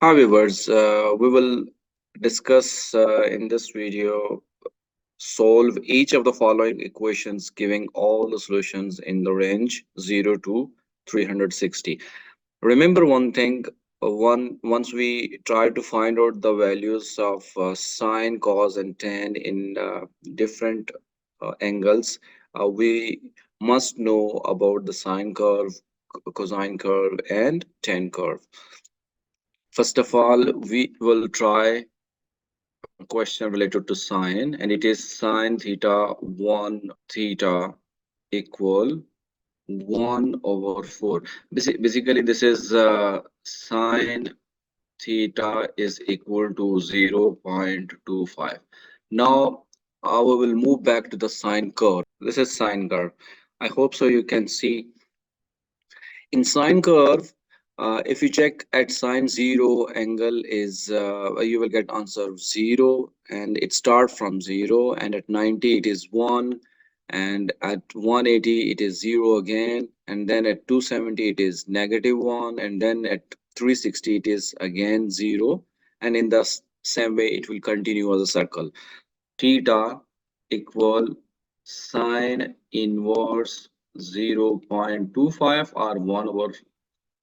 Hi viewers, we will discuss in this video solve each of the following equations giving all the solutions in the range 0 to 360. Remember one thing, once we try to find out the values of sine, cos and tan in different angles, we must know about the sine curve, cosine curve and tan curve. First of all, we will try a question related to sine, and it is sine theta 1 theta equal 1 over 4. Basically, this is sine theta is equal to 0.25. Now, we will move back to the sine curve. This is sine curve. I hope so you can see in sine curve, if you check at sine 0 angle is you will get answer 0 and it start from 0, and at 90 it is 1, and at 180 it is 0 again, and then at 270 it is -1, and then at 360 it is again 0, and in the same way it will continue as a circle. Theta equal sine inverse 0.25 or 1 over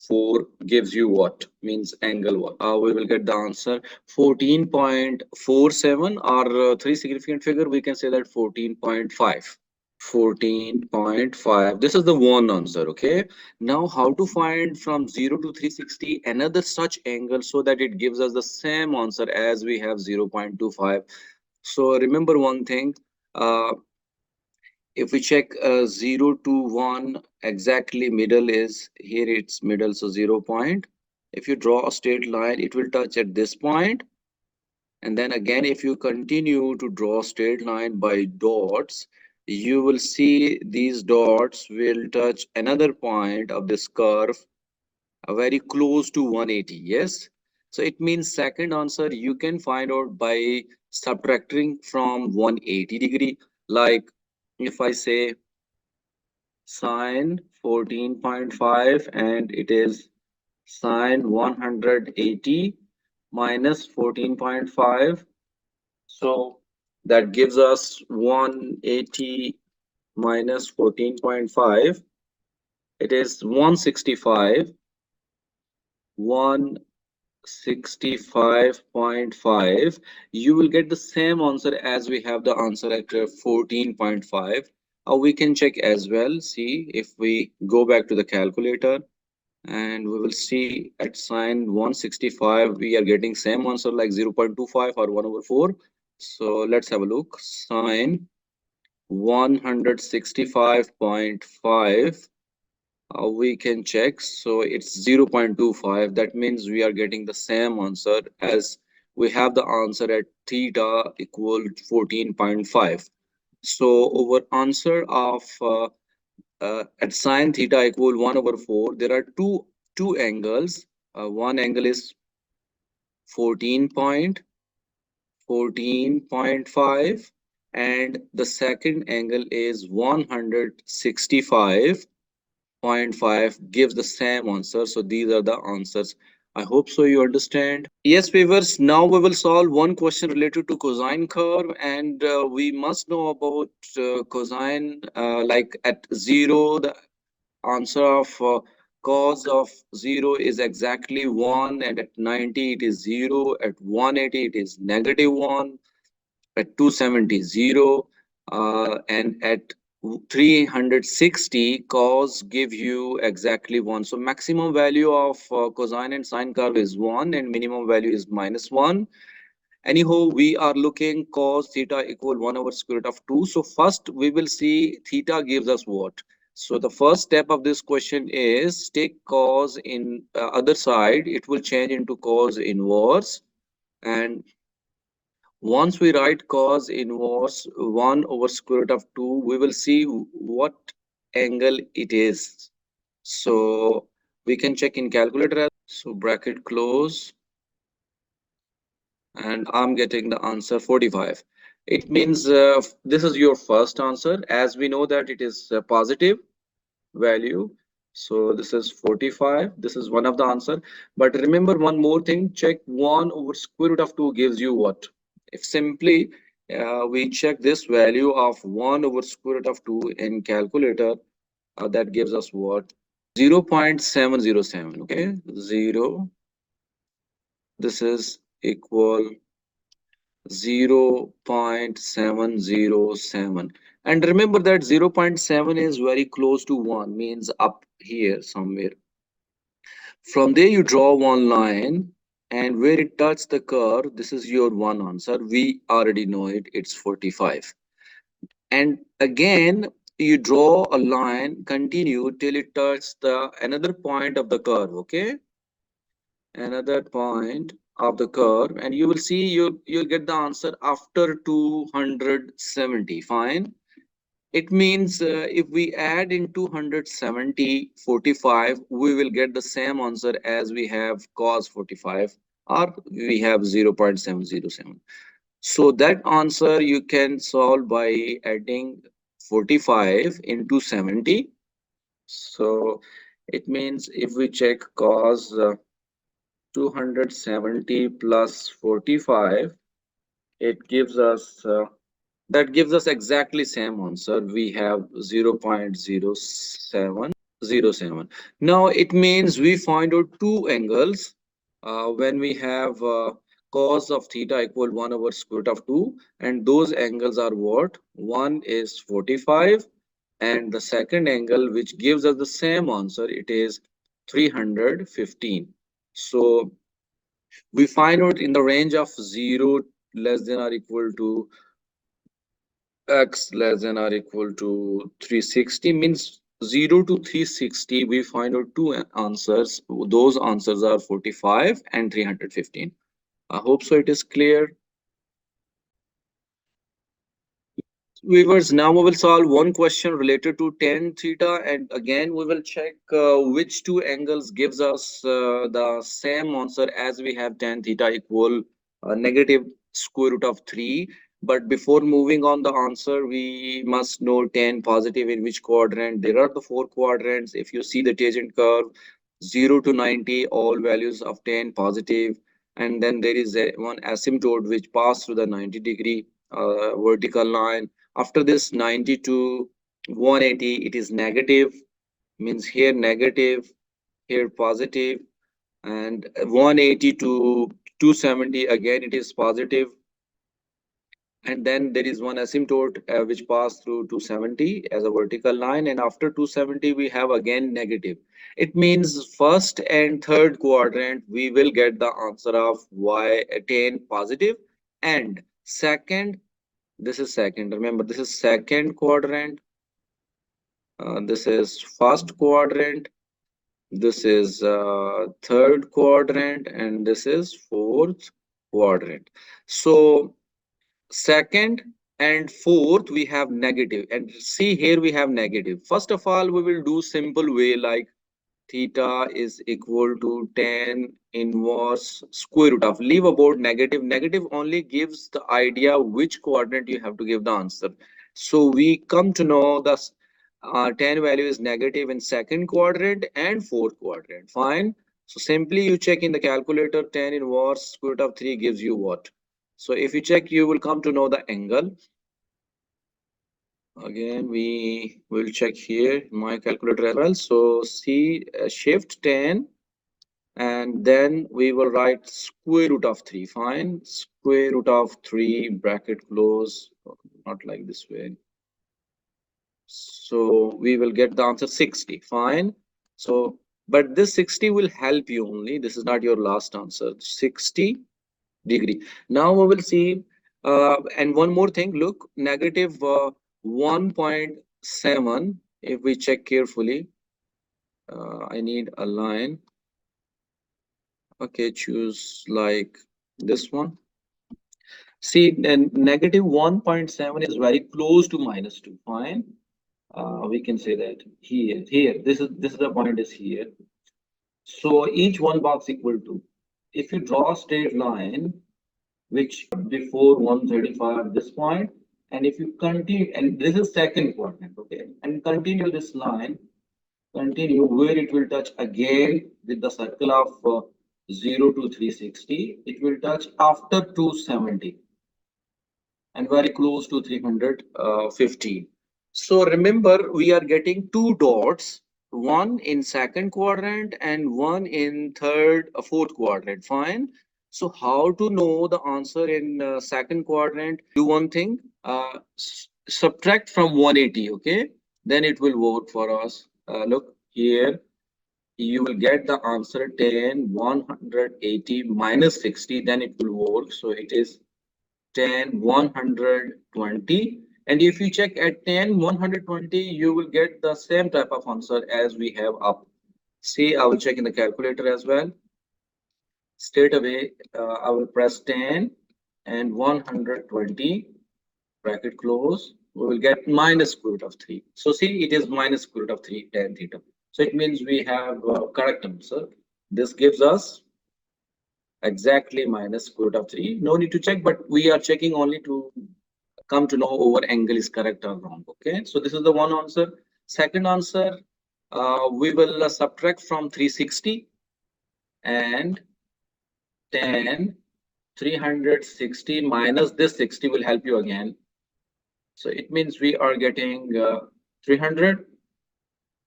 4 gives you what? Means angle what? We will get the answer 14.47, or three significant figure, we can say that 14.5. 14.5. This is the one answer. Okay. Now, how to find from 0 to 360 another such angle so that it gives us the same answer as we have 0.25. So remember one thing. Uh, if we check 0 to 1, exactly middle is here, it's middle, so 0 point. If you draw a straight line, it will touch at this point, and then again if you continue to draw a straight line by dots, you will see these dots will touch another point of this curve, very close to 180. Yes, so it means second answer you can find out by subtracting from 180 degree. Like if I say sine 14.5 and it is sine 180 minus 14.5, so that gives us 180 minus 14.5, it is 165, 165.5. You will get the same answer as we have the answer at 14.5. We can check as well. See, if we go back to the calculator and we will see at sine 165, we are getting same answer like 0.25 or 1 over 4. So let's have a look. Sine 165.5, we can check, so it's 0.25. That means we are getting the same answer as we have the answer at theta equal 14.5. So our answer of at sine theta equal 1 over 4, there are two angles. One angle is 14.5, and the second angle is 165.5, gives the same answer. So these are the answers. I hope so you understand. Yes, viewers, now we will solve one question related to cosine curve, and we must know about cosine, like at 0 the answer of cos of 0 is exactly 1, and at 90 it is 0, at 180 it is -1, at 270 0, and at 360 cos give you exactly 1. So maximum value of cosine and sine curve is 1 and minimum value is -1. Anyhow, we are looking cos theta equal 1 over square root of 2. So first we will see theta gives us what. So the first step of this question is take cos in other side. It will change into cos inverse. And once we write cos inverse 1 over square root of 2, we will see what angle it is. So we can check in calculator. So bracket close, and I'm getting the answer 45. It means this is your first answer, as we know that it is a positive value. So this is 45. This is one of the answer. But remember one more thing, check 1 over square root of 2 gives you what? If simply we check this value of 1 over square root of 2 in calculator, that gives us what? 0.707. Okay, 0. This is equal 0.707. And remember that 0.7 is very close to 1, means up here somewhere. From there, you draw one line, and where it touches the curve, this is your one answer. We already know it, it's 45. And again, you draw a line, continue till it touches the another point of the curve, okay? Another point of the curve, and you will see you'll get the answer after 270. Fine. It means if we add in 270 45, we will get the same answer as we have cos 45, or we have 0.707. So that answer you can solve by adding 45 into 70. So it means if we check cos 270 plus 45, it gives us that gives us exactly same answer. We have 0.0707. Now it means we find out two angles when we have cos of theta equal 1 over square root of 2, and those angles are what? One is 45, and the second angle which gives us the same answer, it is 315. So we find out in the range of 0 less than or equal to x less than or equal to 360, means 0 to 360. We find out two answers. Those answers are 45 and 315. I hope so it is clear. Viewers, now we will solve one question related to tan theta, and again we will check which two angles gives us the same answer as we have tan theta equal negative square root of 3. But before moving on the answer, we must know tan positive in which quadrant. There are the four quadrants. If you see the tangent curve 0 to 90, all values of tan positive, and then there is one asymptote which pass through the 90-degree vertical line. After this 90 to 180, it is negative, means here negative, here positive, and 180 to 270, again it is positive. And then there is one asymptote which pass through 270 as a vertical line, and after 270 we have again negative. It means first and third quadrant we will get the answer of y attain positive, and second, this is second, remember this is second quadrant, this is first quadrant, this is third quadrant, and this is fourth quadrant. So second and fourth we have negative, and see here we have negative. First of all, we will do simple way like theta is equal to tan inverse square root of, leave about negative. Negative only gives the idea which quadrant you have to give the answer. So we come to know the tan value is negative in second quadrant and fourth quadrant. Fine. So simply you check in the calculator, tan inverse square root of 3 gives you what? So if you check, you will come to know the angle. Again, we will check here my calculator as well. So see shift 10, and then we will write square root of 3. Fine. Square root of 3 bracket close, not like this way. So we will get the answer 60. Fine. So but this 60 will help you only, this is not your last answer. 60 degree. Now we will see and one more thing, look, negative 1.7. If we check carefully, I need a line. Okay, choose like this one. See, then negative 1.7 is very close to -2. Fine. We can say that here. This is the point is here. So each one box equal to. If you draw a straight line, which before 135 at this point, and if you continue, and this is second quadrant, okay, and continue this line, continue, where it will touch again with the circle of 0 to 360. It will touch after 270 and very close to 315. So remember, we are getting two dots, one in second quadrant and one in fourth quadrant. Fine. So how to know the answer in second quadrant? Do one thing, subtract from 180, okay? Then it will work for us. Look here, you will get the answer 10, 180 minus 60, then it will work. So it is 10, 120. And if you check at 10, 120, you will get the same type of answer as we have up. See, I will check in the calculator as well. Straight away, I will press 10 and 120, bracket close. We will get minus square root of 3. So see, it is minus square root of 3 tan theta. So it means we have correct answer. This gives us exactly minus square root of 3. No need to check, but we are checking only to come to know over angle is correct or wrong. Okay, so this is the one answer. Second answer, we will subtract from 360 and 10, 360 minus this 60 will help you again. So it means we are getting 300.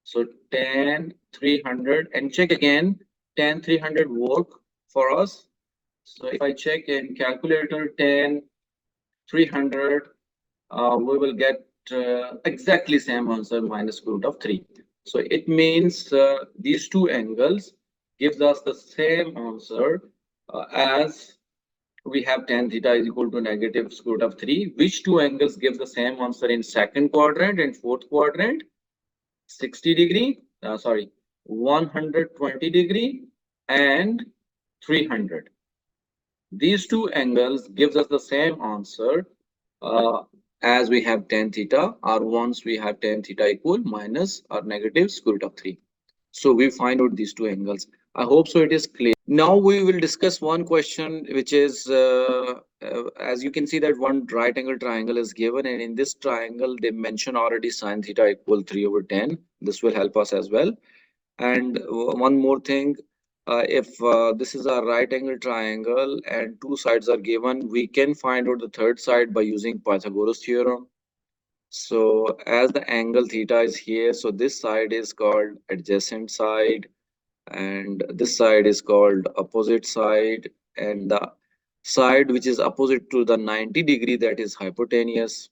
So 10, 300 and check again, 10, 300 work for us. So if I check in calculator 10, 300, we will get exactly same answer minus square root of 3. So it means these two angles gives us the same answer as we have tan theta is equal to negative square root of 3. Which two angles give the same answer in second quadrant and fourth quadrant? 60 degree, 120 degree and 300. These two angles gives us the same answer as we have tan theta, or once we have tan theta equal minus or negative square root of 3. So we find out these two angles. I hope so it is clear. Now we will discuss one question which is, as you can see that one right angle triangle is given, and in this triangle they mention already sine theta equal 3 over 10. This will help us as well. And one more thing, if this is a right angle triangle and two sides are given, we can find out the third side by using Pythagoras theorem. So as the angle theta is here, so this side is called adjacent side and this side is called opposite side, and the side which is opposite to the 90 degree, that is hypotenuse.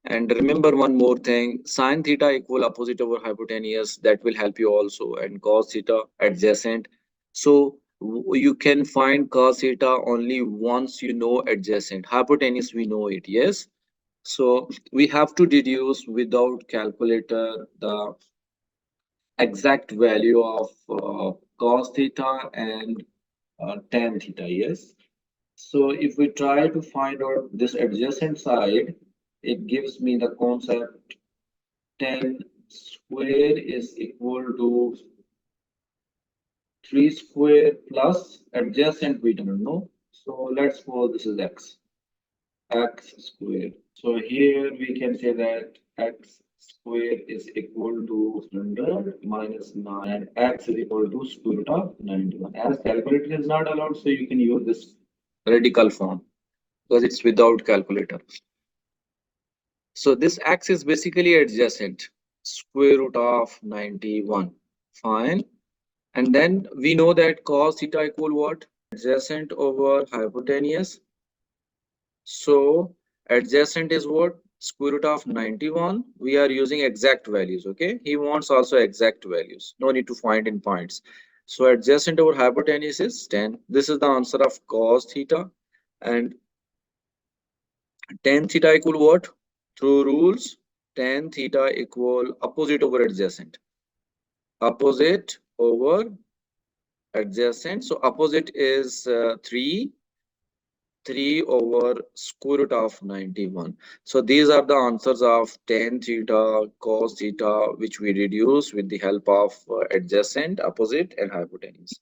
And remember one more thing, sine theta equal opposite over hypotenuse, that will help you also, and cos theta adjacent. So you can find cos theta only once you know adjacent. Hypotenuse we know it, yes. So we have to deduce without calculator the exact value of cos theta and tan theta, yes. So if we try to find out this adjacent side, it gives me the concept tan square is equal to 3 square plus adjacent we don't know. So let's suppose this is x square. So here we can say that x square is equal to 100 minus 9 and x is equal to square root of 91. As calculator is not allowed, so you can use this radical form because it's without calculator. So this x is basically adjacent, square root of 91. Fine. And then we know that cos theta equal what? Adjacent over hypotenuse. So adjacent is what? Square root of 91. We are using exact values, okay? He wants also exact values. No need to find in points. So adjacent over hypotenuse is 10. This is the answer of cos theta. And tan theta equal what? Through rules, tan theta equal opposite over adjacent. Opposite over adjacent. So opposite is 3 over square root of 91. So these are the answers of tan theta, cos theta, which we reduce with the help of adjacent, opposite, and hypotenuse.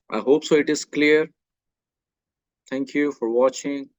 I hope so it is clear. Thank you for watching.